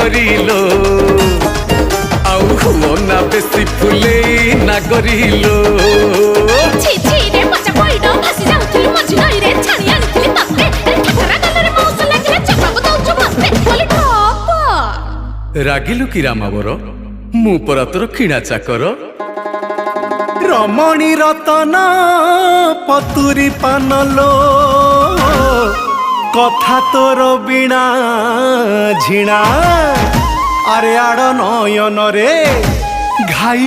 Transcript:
करिलो आउ हुओ ना बेसी फुले ना करिलो ছি ছি রে পচা কইডো ভাসি যাউছিলু মঝি নই রে ছানি আনিছিলি ততে ঠাকরা গলরে মাউস লাগিলে চাপাবো দউଛୁ মতে বলি ঠপ रागिलु कि रामावर मु परा तोर किणा चाकर रमणी रतन पतुरी पानलो कथा तोर बिना झिणा अरे आड़ नयन रे घाई